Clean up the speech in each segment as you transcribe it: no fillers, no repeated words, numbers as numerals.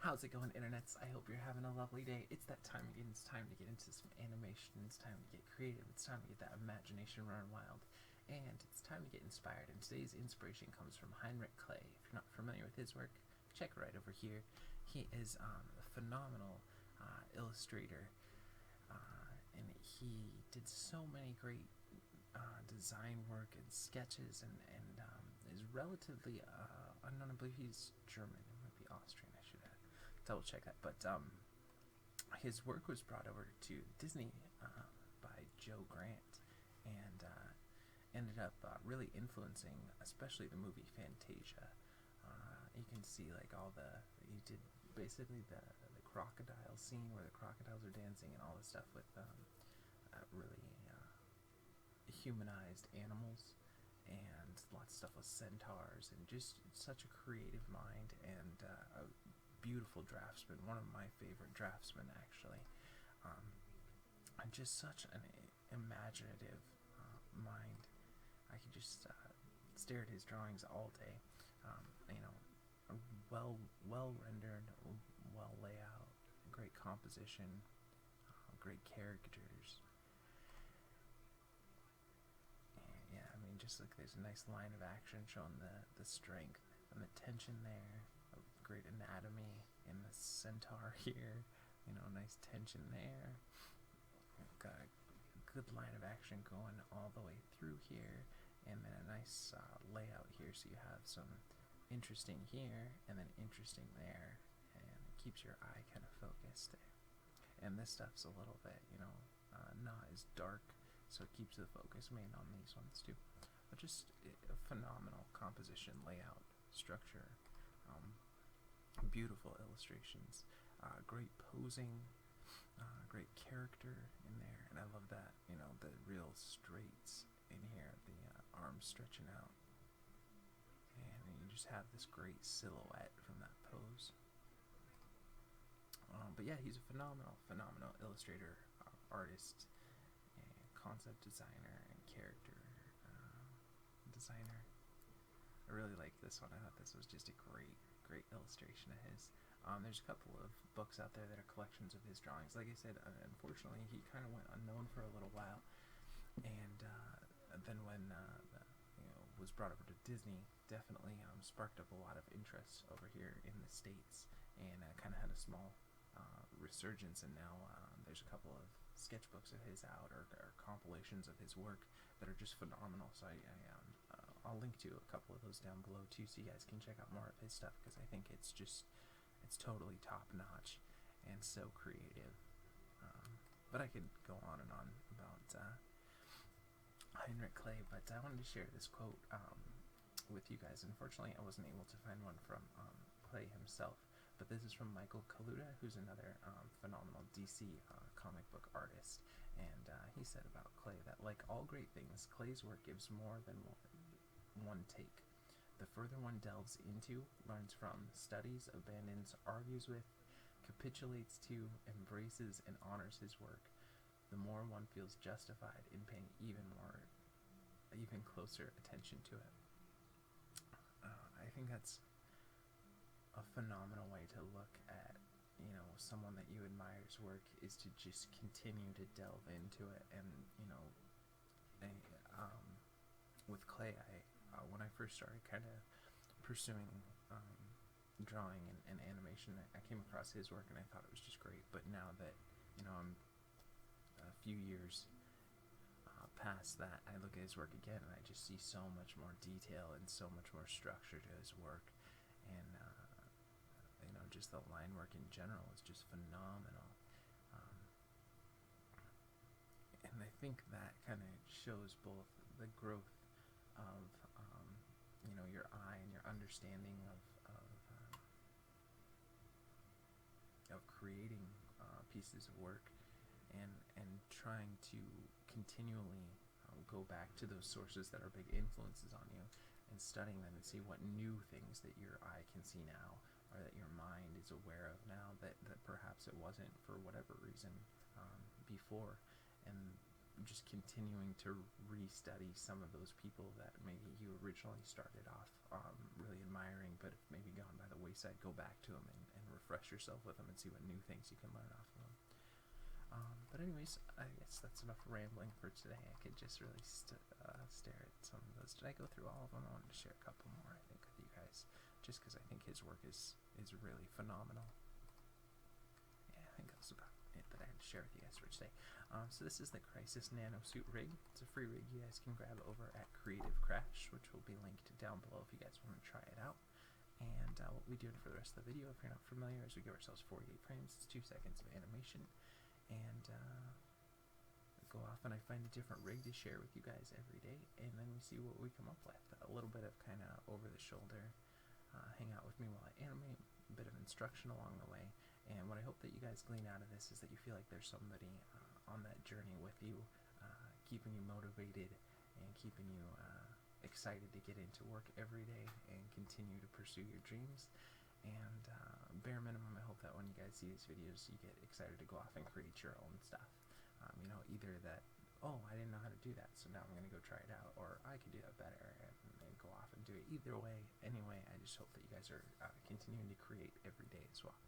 How's it going, internets? I hope you're having a lovely day. It's that time again. It's time to get into some animation. It's time to get creative. It's time to get that imagination running wild. And it's time to get inspired. And today's inspiration comes from Heinrich Kley. If you're not familiar with his work, check right over here. He is a phenomenal illustrator. And he did so many great design work and sketches, and is relatively unknown. I believe he's German. It might be Austrian, I should double check that. But his work was brought over to Disney by Joe Grant, and ended up really influencing, especially the movie Fantasia. You can see like he did basically the crocodile scene where the crocodiles are dancing and all this stuff with really humanized animals, and lots of stuff with centaurs, and just such a creative mind, and a beautiful draftsman, one of my favorite draftsmen actually, and just such an imaginative mind. I could just stare at his drawings all day. Well rendered, well layout, great composition, great characters. Yeah, I mean, just like there's a nice line of action showing the strength and the tension there. Great anatomy in the centaur here. Nice tension there. We've got a good line of action going all the way through here, and then a nice layout here, so you have some interesting here and then interesting there, and it keeps your eye kind of focused there. And this stuff's a little bit, not as dark, so it keeps the focus main on these ones too. But just a phenomenal composition, layout, structure, beautiful illustrations, great posing, great character in there, and I love that, the real straights in here, the arms stretching out, and you just have this great silhouette from that pose. But yeah, he's a phenomenal illustrator, artist, and concept designer, and character designer. I really like this one. I thought this was just a great illustration of his. There's a couple of books out there that are collections of his drawings. Like I said, unfortunately, he kind of went unknown for a little while, and then when was brought over to Disney, definitely sparked up a lot of interest over here in the States, and kind of had a small resurgence. And now there's a couple of sketchbooks of his out, or compilations of his work that are just phenomenal. So I'll link to a couple of those down below too, so you guys can check out more of his stuff, because I think it's totally top notch and so creative. But I could go on and on about Heinrich Kley, but I wanted to share this quote with you guys. Unfortunately, I wasn't able to find one from Kley himself, but this is from Michael Kaluta, who's another phenomenal DC comic book artist, and he said about Kley that, like all great things, Kley's work gives more than one take. The further one delves into, learns from, studies, abandons, argues with, capitulates to, embraces, and honors his work, the more one feels justified in paying even closer attention to it. I think that's a phenomenal way to look at, someone that you admire's work, is to just continue to delve into it. And with Kley, when I first started kind of pursuing drawing and animation, I came across his work and I thought it was just great. But now that I'm a few years past that, I look at his work again and I just see so much more detail and so much more structure to his work, and just the line work in general is just phenomenal. And I think that kind of shows both the growth of your eye and your understanding of creating pieces of work, and trying to continually go back to those sources that are big influences on you, and studying them and see what new things that your eye can see now, or that your mind is aware of now, that perhaps it wasn't for whatever reason before, and just continuing to restudy some of those people that maybe you originally started off really admiring, but have maybe gone by the wayside. Go back to them and refresh yourself with them and see what new things you can learn off of them. But anyways, I guess that's enough rambling for today. I could just really stare at some of those. Did I go through all of them? I wanted to share a couple more, I think, with you guys, just because I think his work is really phenomenal. Yeah, I think that's about it that I had to share with you guys for today. So this is the Crysis Nanosuit rig. It's a free rig you guys can grab over at Creative Crash, which will be linked down below if you guys want to try it out. And what we're doing for the rest of the video, if you're not familiar, is we give ourselves 48 frames. It's 2 seconds of animation. And go off and I find a different rig to share with you guys every day, and then we see what we come up with. A little bit of kind of over the shoulder, hang out with me while I animate, a bit of instruction along the way, and what I hope that you guys glean out of this is that you feel like there's somebody on that journey with you, keeping you motivated and keeping you excited to get into work every day and continue to pursue your dreams. And bare minimum, I hope that when you guys see these videos, you get excited to go off and create your own stuff. You know, either that, oh, I didn't know how to do that, so now I'm going to go try it out, or I could do that better, and go off and do it. Either way, anyway, I just hope that you guys are continuing to create every day as well.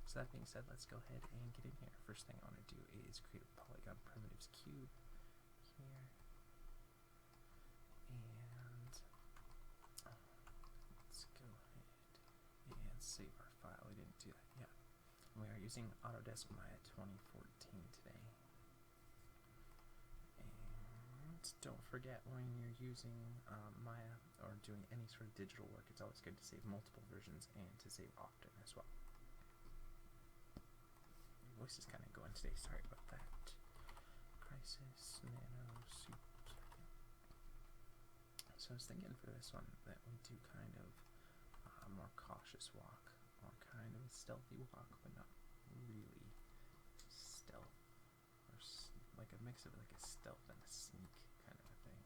So that being said, let's go ahead and get in here. First thing I want to do is create a polygon primitives cube here. And let's go ahead and save our file. We didn't do that yet. We are using Autodesk Maya 2014 today. And don't forget, when you're using Maya or doing any sort of digital work, it's always good to save multiple versions and to save often as well. My voice is kind of going today, sorry about that. Crysis Nanosuit. So I was thinking for this one that we do kind of a more cautious walk, or kind of a stealthy walk, but not really stealth, or like a mix of like a stealth and a sneak kind of a thing.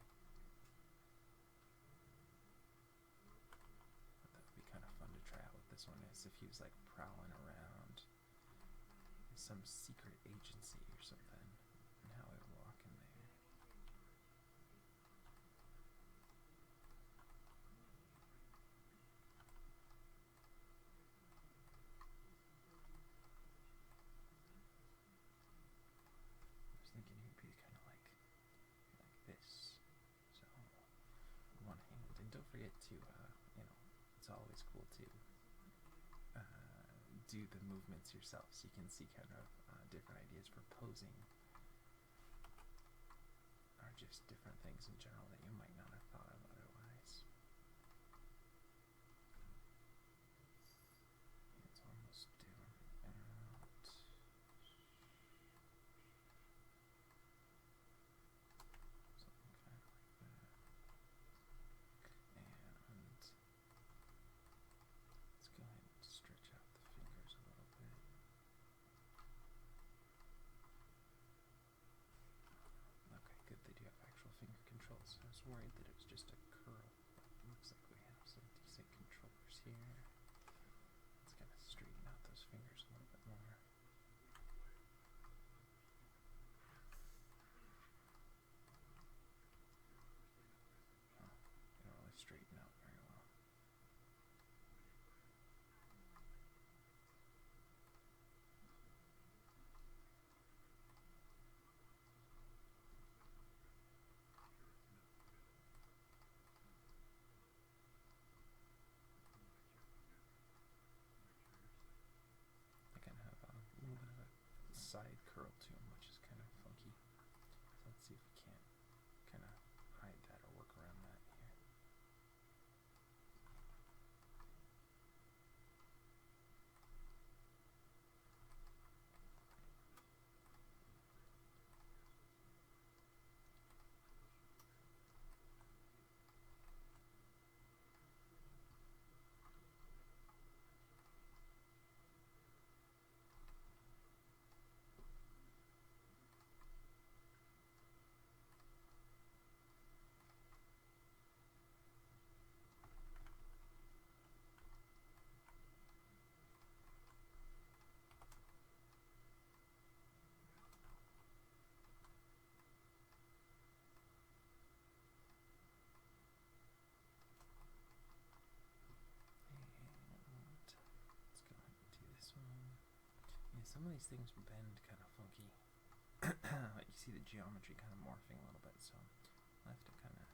But that would be kind of fun to try out what this one is, if he was like prowling around some secret agency or something, and how I would walk in there. I was thinking he would be kind of like this, so one hand, and don't forget to, you know, it's always cool to do the movements yourself, so you can see kind of different ideas for posing, or just different things in general that you might not have thought of otherwise. It's almost due out. Something kind of like that. And let's go ahead and stretch out the fingers a little bit. Okay, good, they do have actual finger controls. I was worried that it Some of these things bend kind of funky. Like you see the geometry kind of morphing a little bit, so I'll have to kind of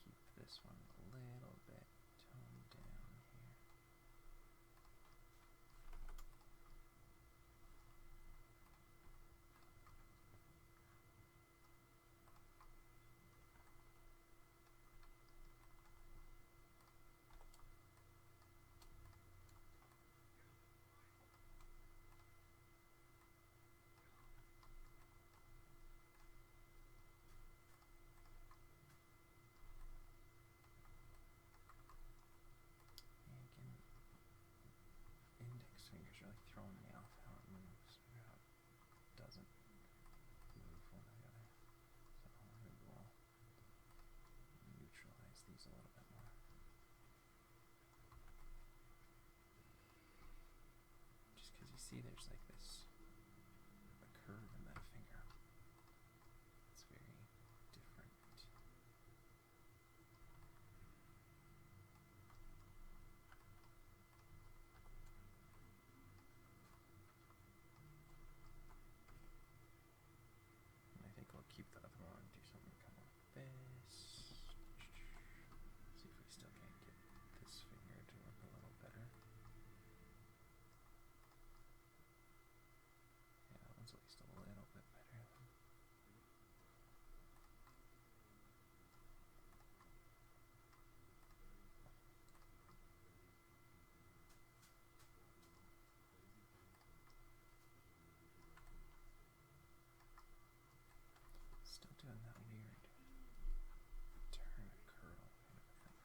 keep this one a little bit toned down here. Index finger's really throwing me off how it moves, or how it doesn't move one or the other. So maybe we'll neutralize these a little bit more. Just because you see there's like this, a curve in that finger. It's very different. I think we'll keep the other one, do something kind of like this. See if we still can't get this finger to work a little better. Yeah, that one's at least a little bit better. Still doing that weird turn and curl kind of thing.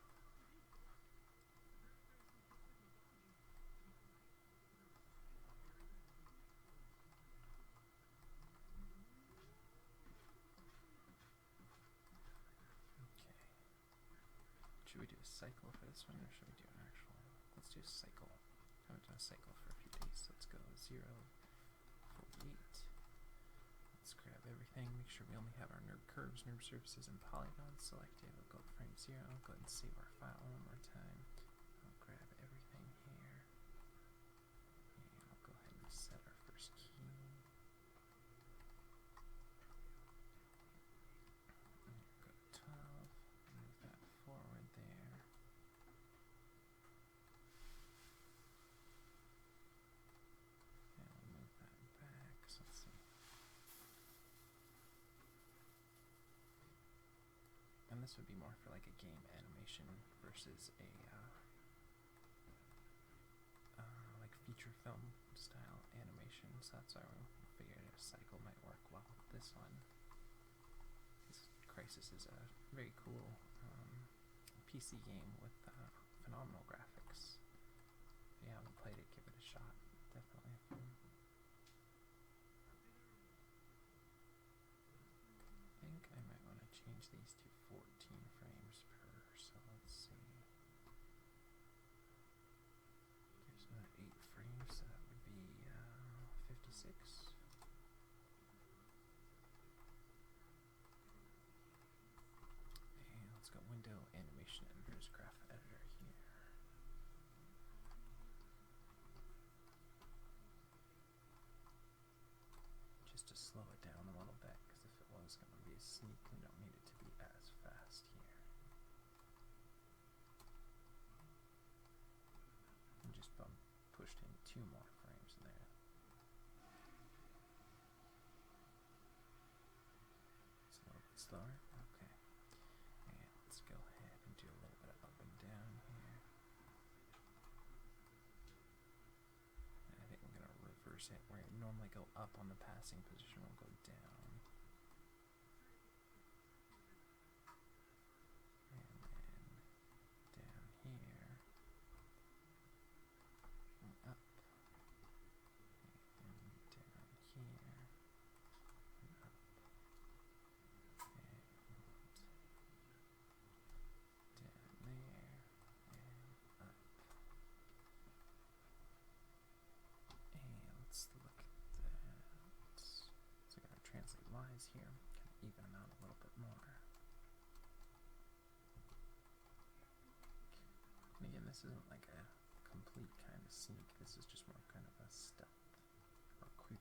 Okay. Should we do a cycle for this one, or should we do an actual? Let's do a cycle. I haven't done a cycle for a few days. Let's go 0, 48. Let's grab everything, make sure we only have our nerd curves, nerd surfaces, and polygons selected. We'll go to frame 0, go ahead and save our file one more time. I'll grab everything here, and I'll go ahead and set our first key. And go to 12, move that forward there. And we'll move that back, so let's see. And this would be more for like a game animation versus a like feature film style animation. So that's why we figured a cycle might work well with this one. This Crysis is a very cool PC game with phenomenal graphics. If you haven't played it, give it a shot. Definitely a fun. I think I might want to change these to 14 frames per, so let's see. Gives me 8 frames, so that would be 56. And let's go Window, Animation Editors, Graph Editor here. Just to slow it down a little bit, because if it was going to be a sneak, we don't need it to be as fast here. And just pushed in 2 more frames in there. It's a little bit slower. Okay. And let's go ahead and do a little bit of up and down here. And I think I'm going to reverse it, where it normally go up on the passing position, we'll go down. And then down here, and up, and down here, and up, and down there, and up. And let's look at that. So I'm going to translate lines here, kind of even them out a little bit more. And again, this isn't like a complete kind of sneak, this is just more kind of a stealth or quick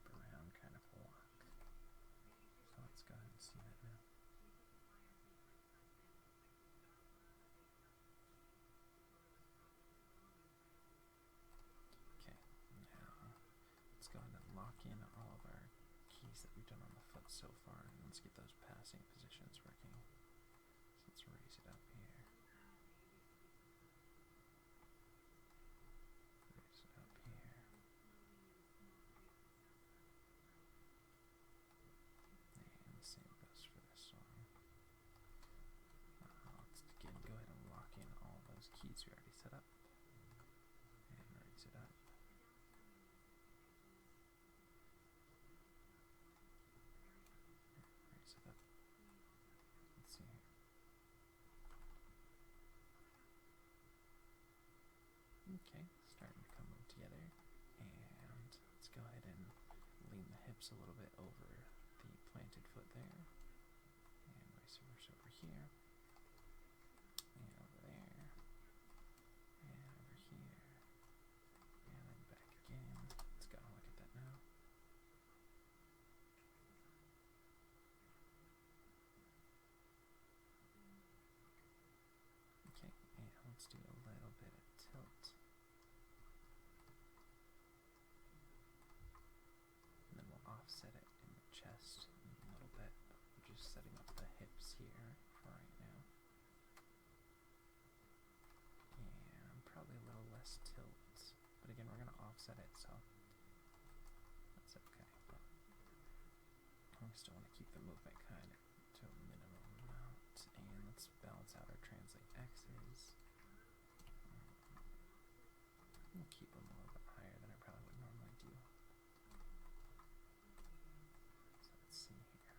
lock in all of our keys that we've done on the foot so far, and let's get those passing positions working. So let's raise it up here. Raise it up here. And the same goes for this one. Let's again go ahead and lock in all those keys we already set up. And raise it up. Raise it up. Let's see here. Okay, starting to come together. And let's go ahead and lean the hips a little bit over the planted foot there. And vice versa over here. And over there. And over here. And then back again. Let's go look at that now. Okay, and let's do a little bit of tilt. And then we'll offset it in the chest a little bit. We're just setting up the hips here for right now. And probably a little less tilt. But again, we're going to offset it, so that's okay. But we still want to keep the movement kind of to a minimum amount. And let's balance out our translate X's. I'll keep them a little bit higher than I probably would normally do. So let's see here.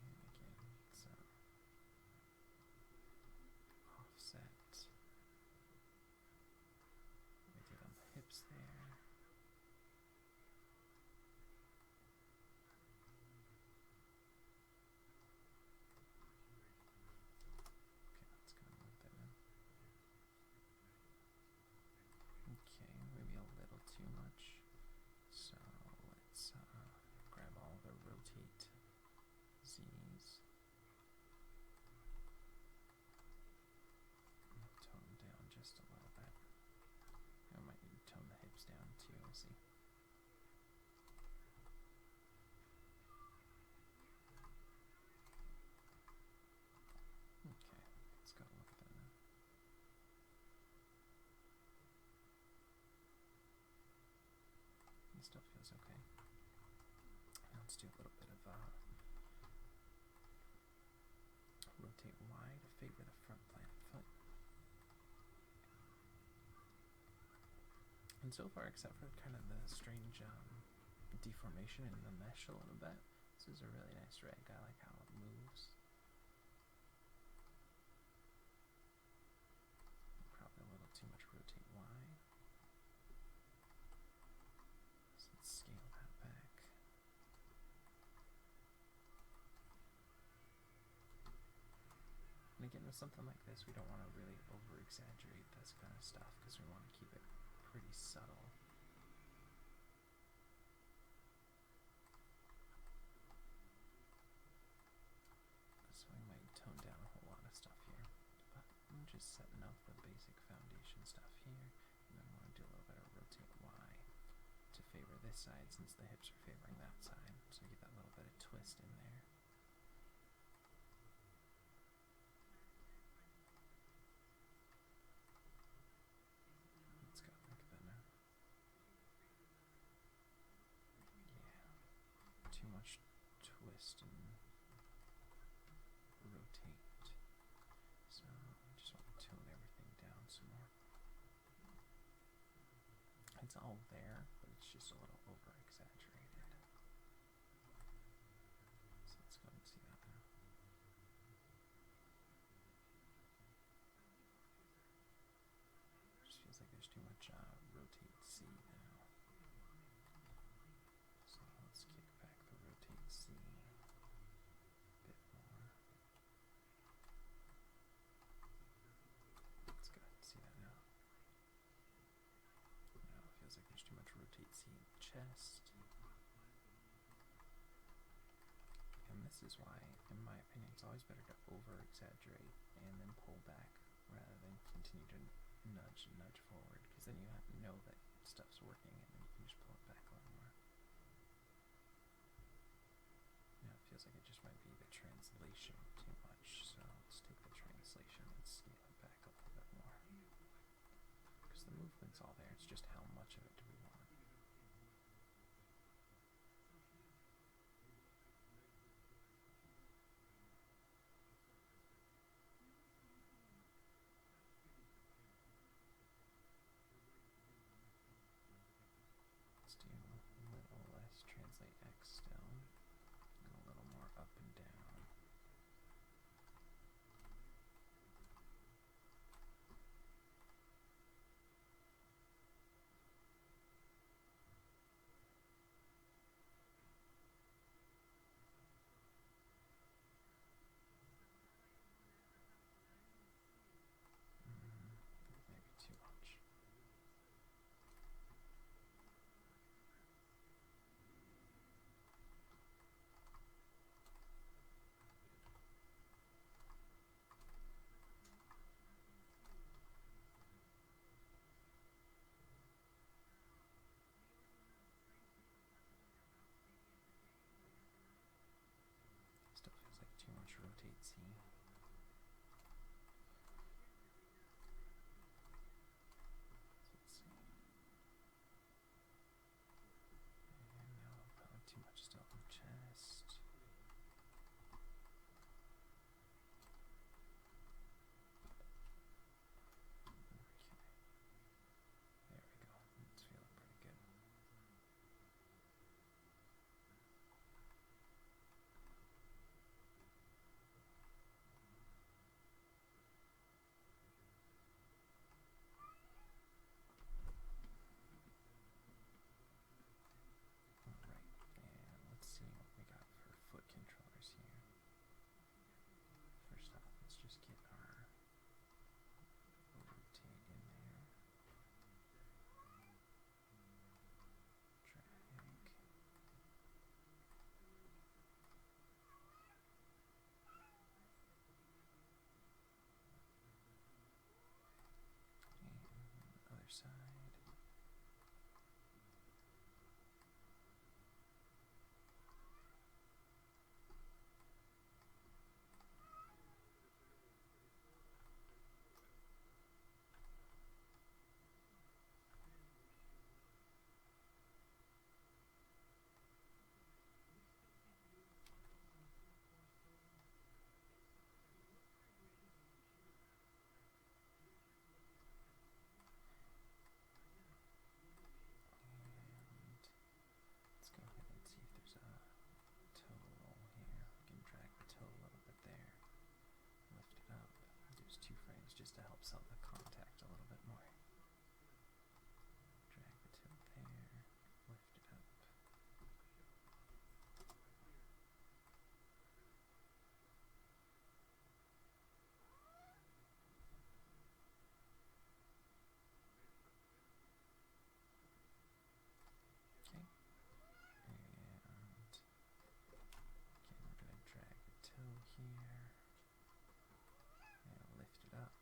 And again, so offset. We did on the hips there. Okay, let's go and move that in. Okay, maybe a little too much. So let's grab all the rotate Z's. And tone down just a little bit. I might need to tone the hips down too, we'll see. Okay, let's go look at that now. It still feels okay. Now let's do a little bit of rotate Y to favor the front planted foot. And so far, except for kind of the strange deformation in the mesh a little bit, this is a really nice rig. I like how it moves. Probably a little too much rotate Y. So let's scale that back. And again, with something like this, we don't want to really over-exaggerate this kind of stuff because we want to keep it pretty subtle. So we might tone down a whole lot of stuff here. But I'm just setting up the basic foundation stuff here. And then I want to do a little bit of rotate Y to favor this side since the hips are favoring that side. So I get that little bit of twist in there. Let's go look at that now. Yeah, too much twist and rotate. So I just want to tone everything down some more. It's all there, but it's just a little over exaggerated. So let's go and see that now. Just feels like there's too much rotate C now. So let's kick back the rotate C a bit more. Let's go and see that now. Now it feels like there's too much rotate C in the chest. And this this is why, in my opinion, it's always better to over-exaggerate and then pull back rather than continue to nudge and nudge forward, because then you know that stuff's working and then you can just pull it back a little more. Now it feels like it just might be the translation too much, so let's take the translation and scale it back a little bit more. Because the movement's all there, it's just how much of it do we want. Let's do a little less translate X still, and a little more up and down. Maybe too much. Still feels like too much rotate C. Let's see. And now probably too much still on chest. Okay. There we go. It's feeling pretty good. Alright, and let's see what we got for foot controllers here. First off, let's just get our rotate in there. Drag. And other side. And let's go ahead and see if there's a toe roll here. We can drag the toe a little bit there, lift it up, use 2 frames just to help sell the contact a little bit more. Drag the toe there, lift it up. Okay. And again, we're going to drag the toe here and lift it up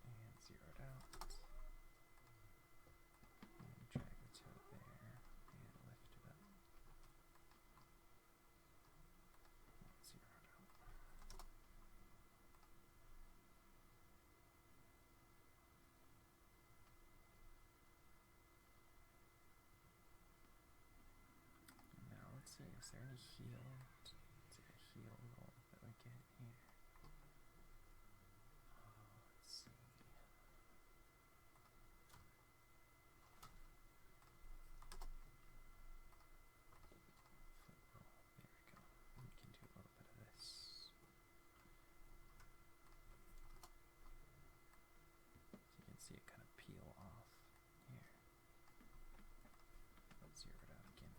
and zero it out. And drag the toe there and lift it up and zero it out. Now let's see, is there any heel? Is there a heel roll that we get here? Let's see. Foot roll. There we go. And we can do a little bit of this. So you can see it kind of peel off here. Let's zero it out again.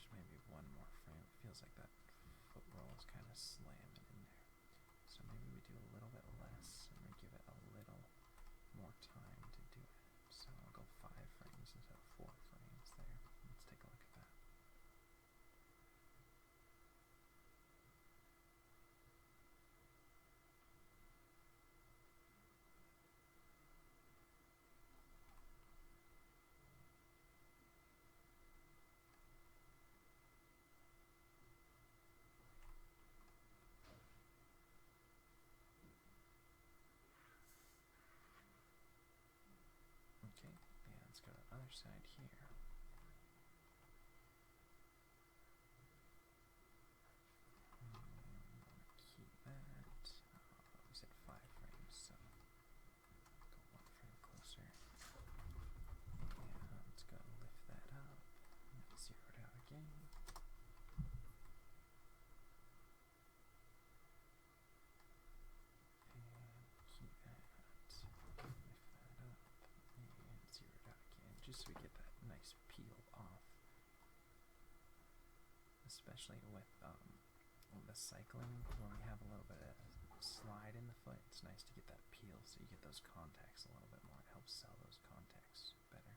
There's maybe one more frame. It feels like that foot roll is kind of slamming in there. So maybe we do a little bit less and we give it a little more time to do it. So I'll go 5 frames instead of 4 frames there. Let's take a look at that. Okay, and let's go to the other side here. Keep that. We said 5 frames, so go 1 frame closer. And let's go lift that up. Zero it out again. Keep that, lift that up, and zero it out again, just so we get that nice peel off. Especially with the cycling, where we have a little bit of slide in the foot, it's nice to get that peel so you get those contacts a little bit more. It helps sell those contacts better.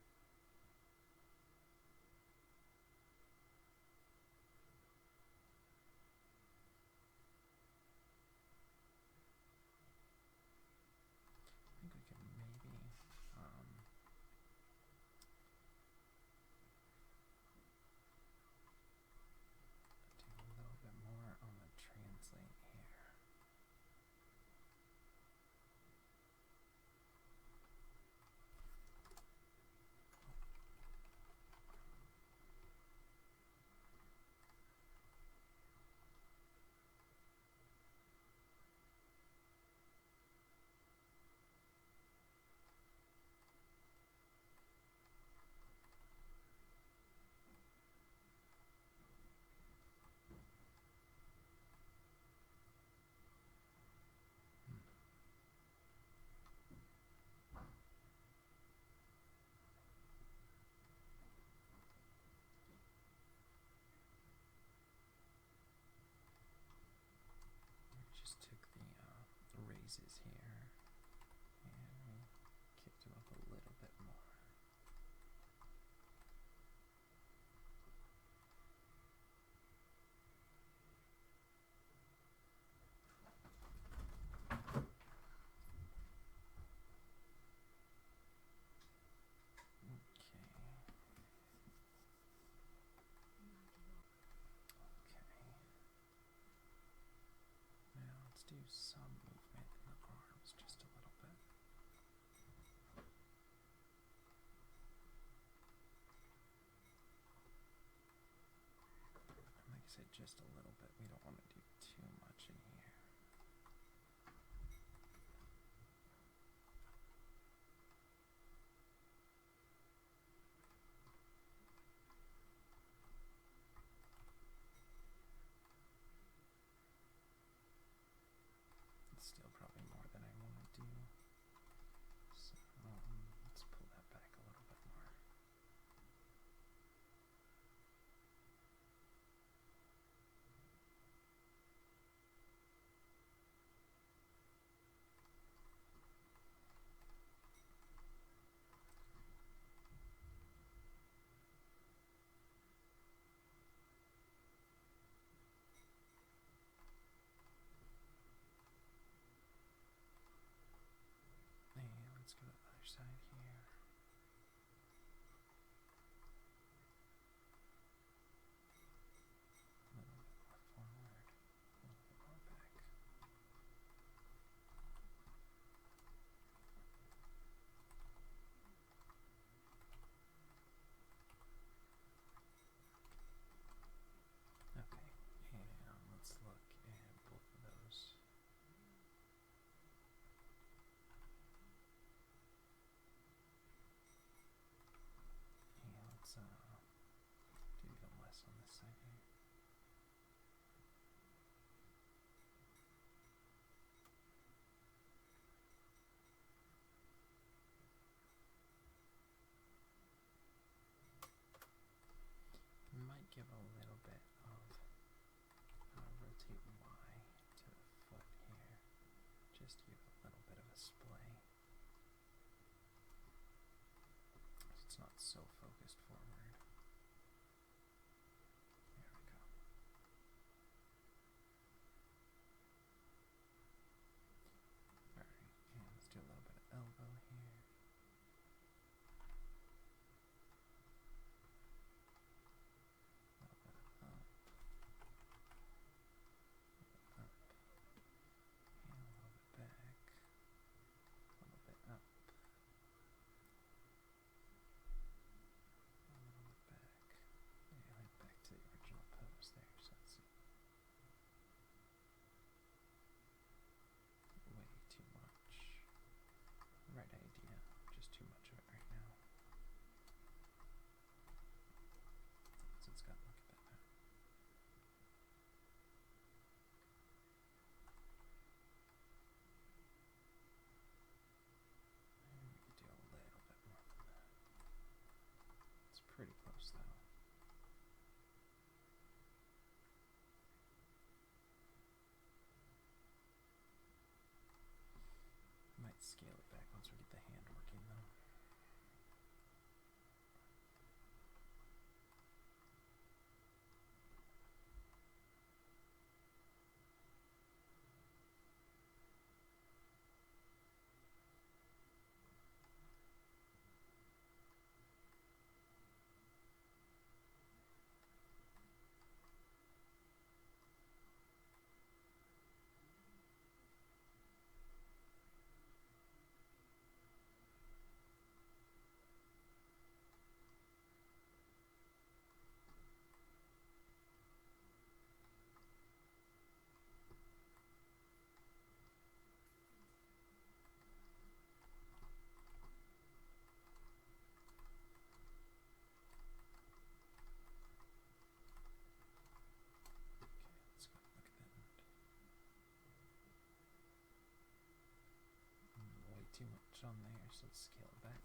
I think we could maybe do a little bit more on the translate here. Just took the raises here and we kicked them up a little bit more. Do some movement in the arms, just a little bit. And like I said, just a little bit. We don't want to do too much in here. Still probably more than I want to do, so let's pull that back a little bit more. give a little bit of rotate Y to the foot here, just to give a little bit of a splay. It's not so focused forward. There we go. Alright, and let's do a little bit of elbow here. A little bit of up. Up. And a little bit back. A little bit up. A little bit back. Yeah, right back to the original pose there, so let's see. Way too much. Right idea, just too much of it right now. So it's got to look at that now. And we could do a little bit more than that. It's pretty close though. Might scale it back once we get the hand working though. Okay, let's go look at that end. Way too much on there, so let's scale it back.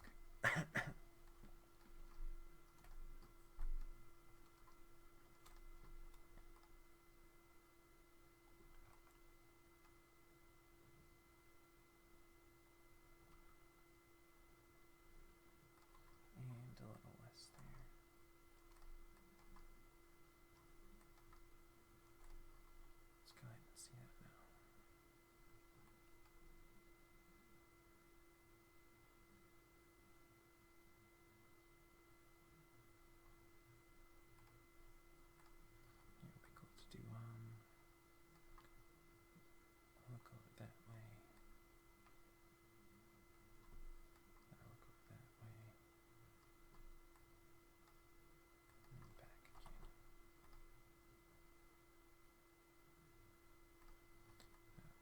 And a little less there. Let's go ahead and see that now. Yeah, it'd be cool to do look over that way. Then look over that way. And then back again.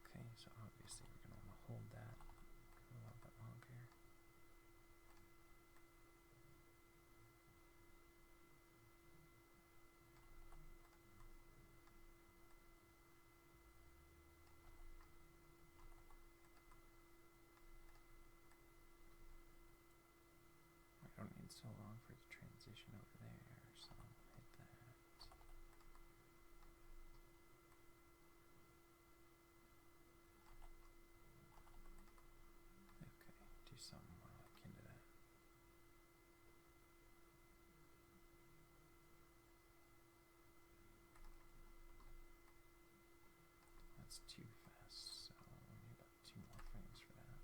Okay, so obviously we're going to want to hold that for a little bit longer. I don't need so long for the transition over there, so I'll hit that. Okay, do something more akin to that. That's too fast, so we need about 2 more frames for that.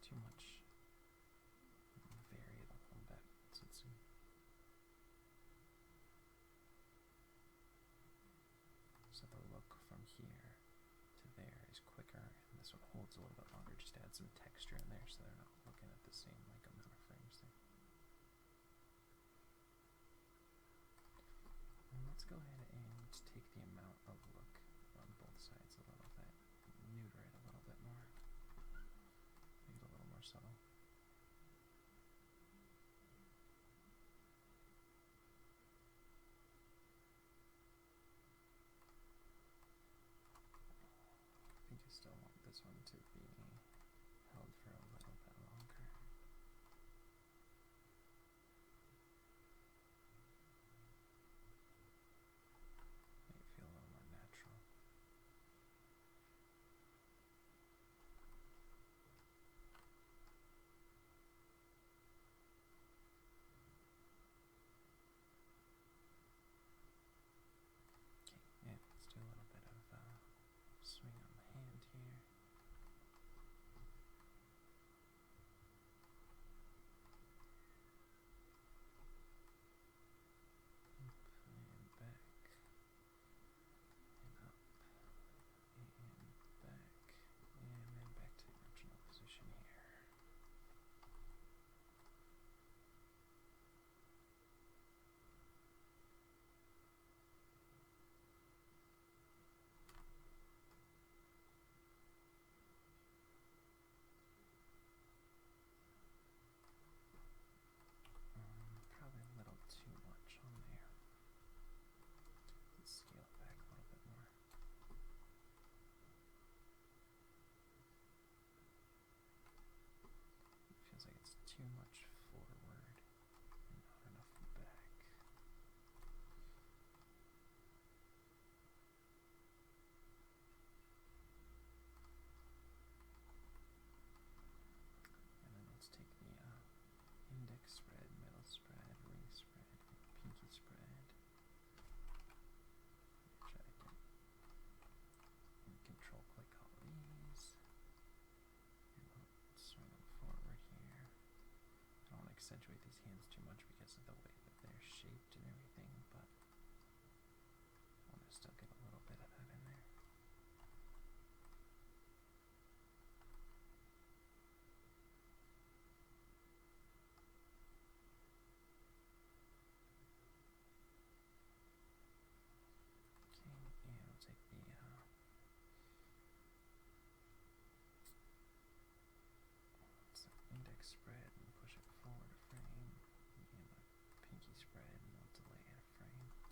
too much. Vary it a little bit. So it's so the look from here to there is quicker, and this one holds a little bit longer. Just add some texture in there so they're not looking at the same amount of frames there. And let's go ahead and take the amount of look on both sides a little bit, neuter it a little bit more, make it a little more subtle. I think I still want this one to be held for a little bit longer. Make it feel a little more natural. Okay, and let's do a little bit of swing on the hand here. And back, and up, and back, and then back to the original position here. Probably a little too much on there. Let's scale it back a little bit more. It feels like it's too much forward and not enough back. And then let's take the index spread, middle spread, ring spread, and pinky spread. Try to get and control click all these. And we'll swing them forward here. I don't want to accentuate these hands too much because of the way that they're shaped and everything, but I want to still get a little bit of that in there. Okay, and we'll take the index spread and push it forward a frame, and the pinky spread, and we'll delay it a frame.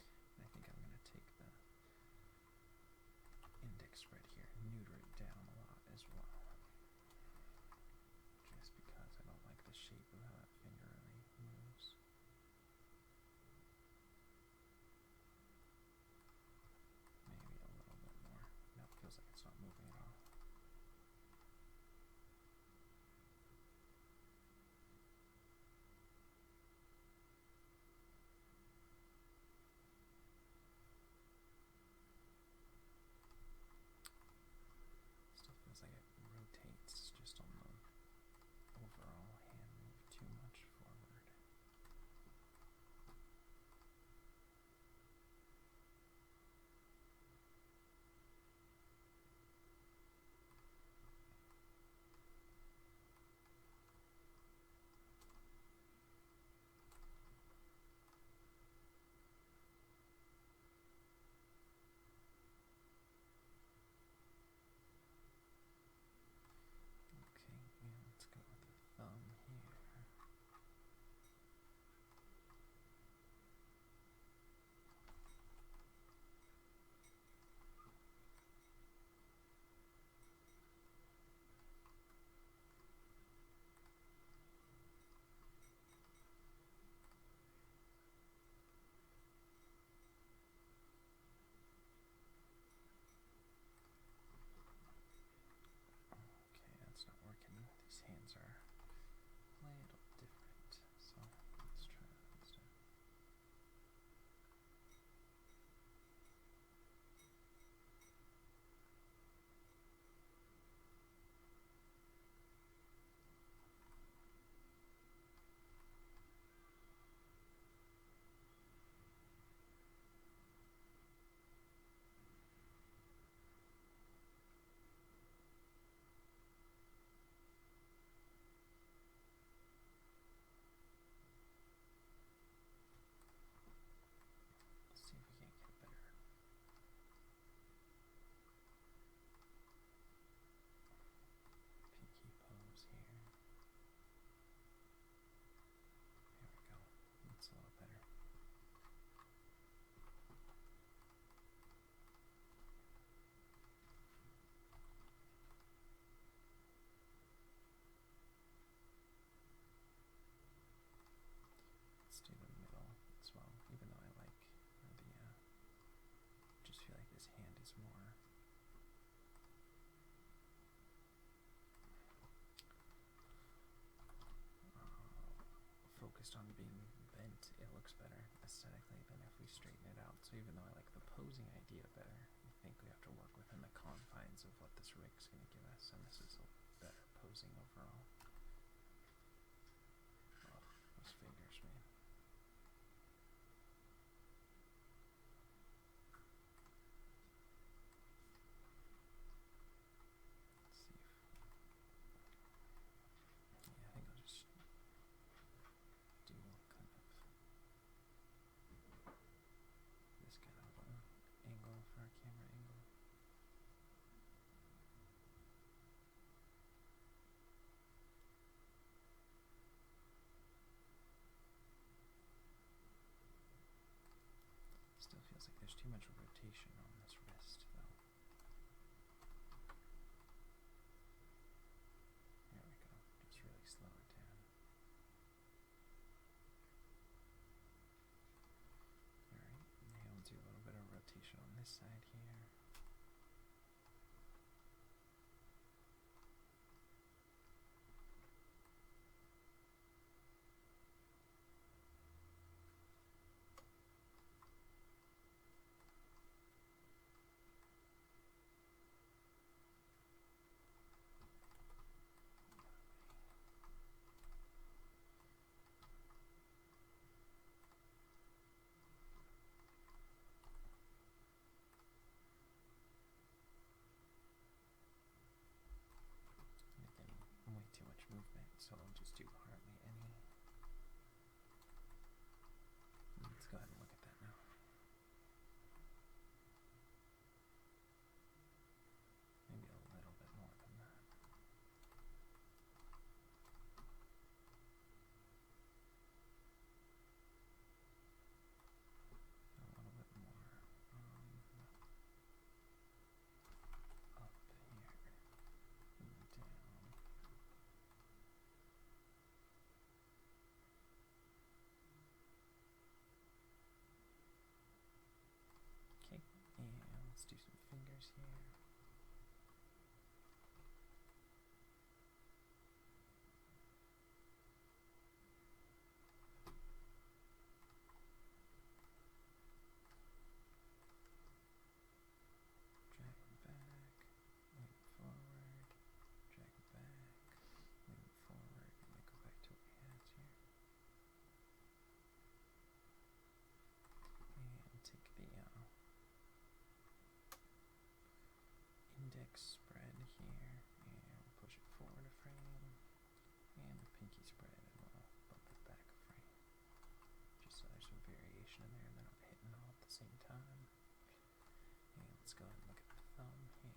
focused on being bent, it looks better aesthetically than if we straighten it out. So even though I like the posing idea better, I think we have to work within the confines of what this rig's going to give us, and this is a better posing overall. Oh, those fingers, man. Still feels like there's too much rotation on this wrist, though. There we go. Just really slow it down. Alright, now we'll do a little bit of rotation on this side here. Too much movement, so I'll just do hardly any. Let's go ahead and look at that now. Maybe a little bit more than that. A little bit more up here and down. Okay, and let's do some fingers here. Drag them back, lean forward, drag them back, lean forward, and then go back to what we had here. And take the index spread here, and we'll push it forward a frame, and the pinky spread, and we'll bump it back a frame, just so there's some variation in there, and then I'm hitting all at the same time. And let's go ahead and look at the thumb here.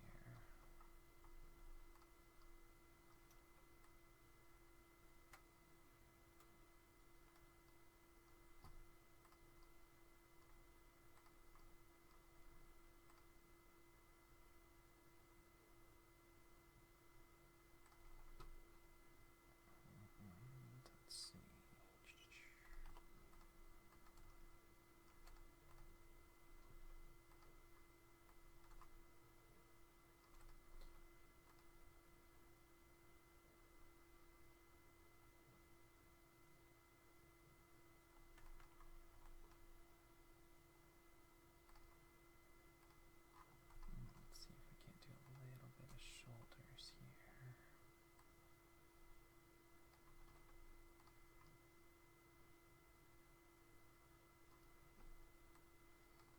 Let's see. Let's see if we can't do a little bit of shoulders here.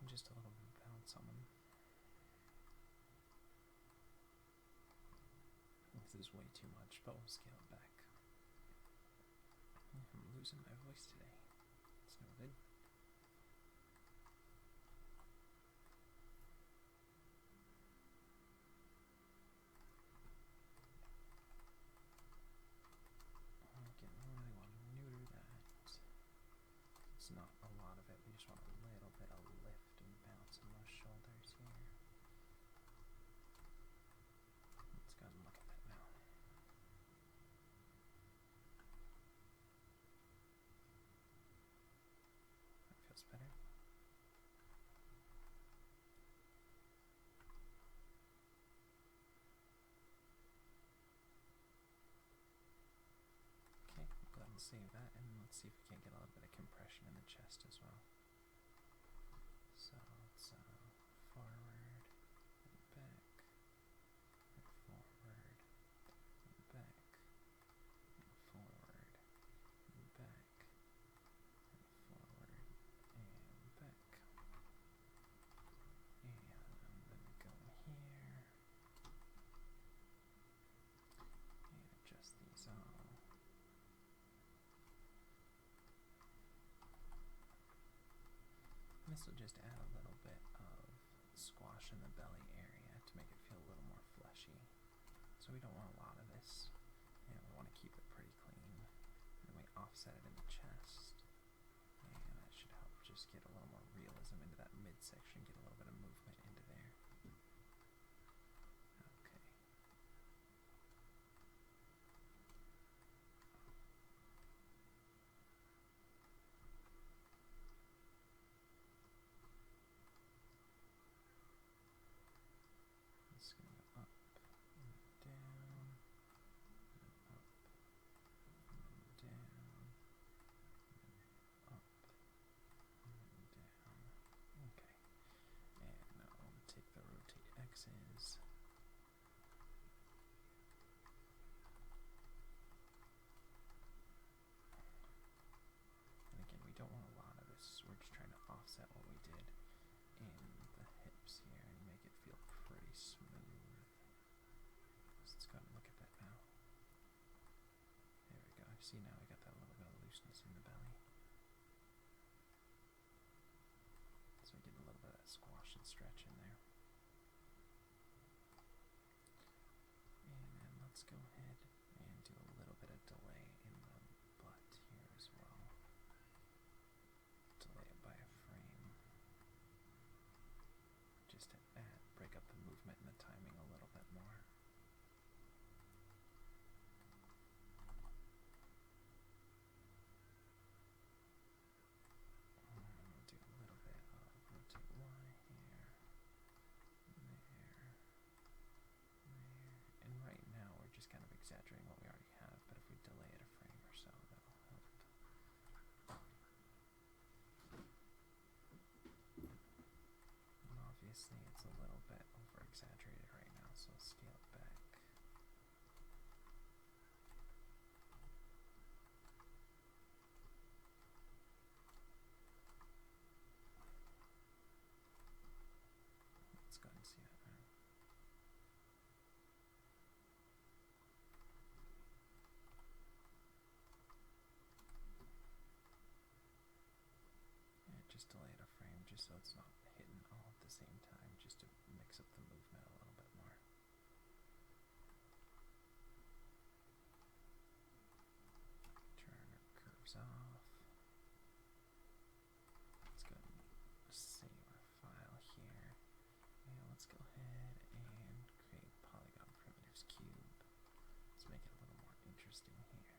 And just a little bit of bounce on them. This is way too much, but we'll scale it back. I'm losing my voice today. It's no good. Again, we really want to neuter that. It's not a lot of it. We just want a little bit of lift and bounce in those shoulders here. Let's go ahead and look at that now. That feels better. Okay, go ahead and save that, and let's see if we can't get a little bit of compression in the chest as well. So let's forward and back, and forward and back, and forward and back, and forward and back. And then go here and adjust these all. This will just add a little bit of squash in the belly area to make it feel a little more fleshy. So we don't want a lot of this, and we want to keep it pretty clean. And then we offset it in the chest, and that should help just get a little more realism into that midsection, get a little bit of movement into there. Okay. It's going to go up and down, and up and down, and up and down. Okay. And now I'm going to take the rotate X's. And again, we don't want a lot of this. We're just trying to offset what we did in the hips here and make it feel pretty smooth. So let's go and look at that now. There we go. See, now we got that little bit of looseness in the belly. So we get a little bit of that squash and stretch in there. And then let's go ahead and do a little bit of delay in the butt here as well. Delay it by a frame. Just to break up the movement and the timing a little bit more. And we'll do a little bit of rotate Y here, there, and right now we're just kind of exaggerating what we already have, but if we delay it a frame or so, that'll help. And obviously it's a little bit over exaggerated right now, so scale it back. Let's go and see that now. Yeah, just delay it a frame just so it's not hitting all at the same time, just to mix up the movement a little bit more. Turn our curves off. Let's go and save our file here. And let's go ahead and create polygon primitives cube. Let's make it a little more interesting here.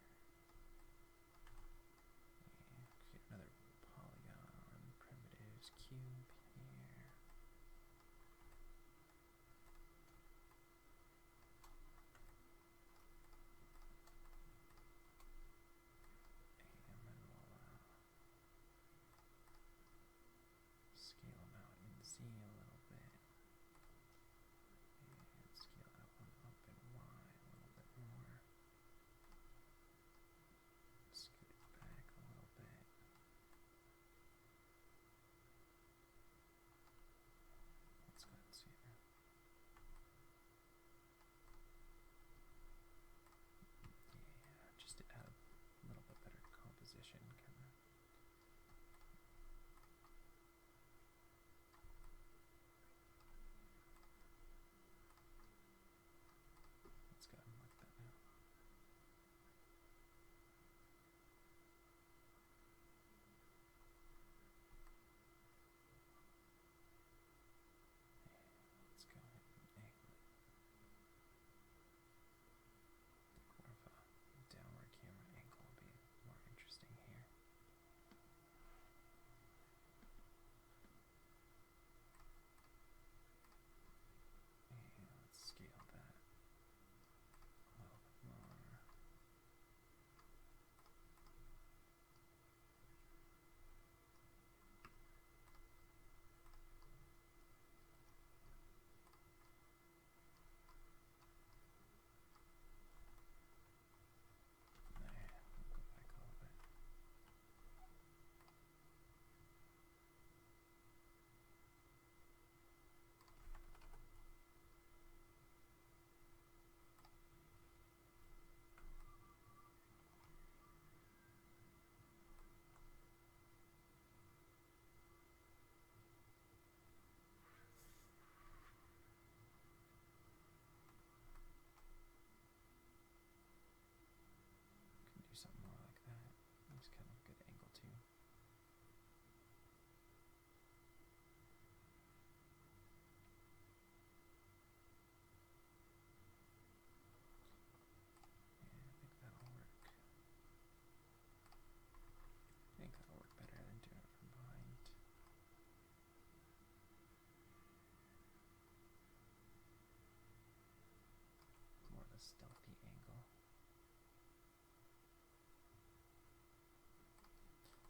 And create another polygon primitives cube here.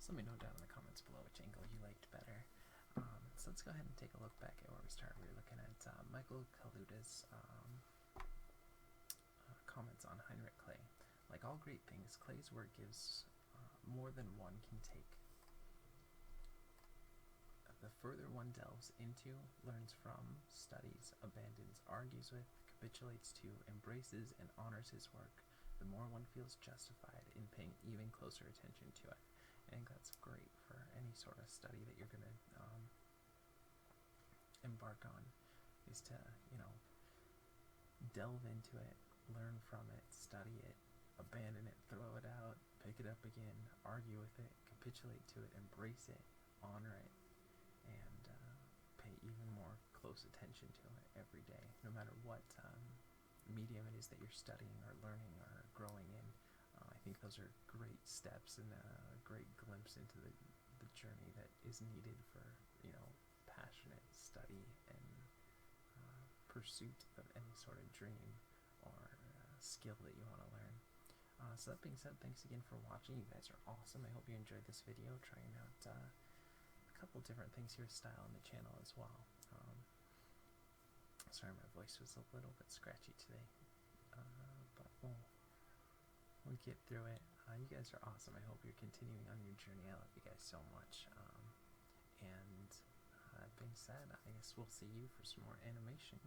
So let me know down in the comments below which angle you liked better. So let's go ahead and take a look back at where we started. We were looking at Michael Kaluta's comments on Heinrich Kley. Like all great things, Kley's work gives more than one can take. The further one delves into, learns from, studies, abandons, argues with, capitulates to, embraces, and honors his work, the more one feels justified in paying even closer attention to it. I think that's great for any sort of study that you're going to embark on, is to, delve into it, learn from it, study it, abandon it, throw it out, pick it up again, argue with it, capitulate to it, embrace it, honor it, and pay even more close attention to it every day, no matter what medium it is that you're studying or learning or growing in. I think those are great steps and a great glimpse into the journey that is needed for, passionate study and pursuit of any sort of dream or skill that you want to learn. So that being said, thanks again for watching. You guys are awesome. I hope you enjoyed this video, trying out a couple different things here, style on the channel as well. Sorry, my voice was a little bit scratchy today, but we'll get through it. You guys are awesome. I hope you're continuing on your journey. I love you guys so much. And that being said, I guess we'll see you for some more animation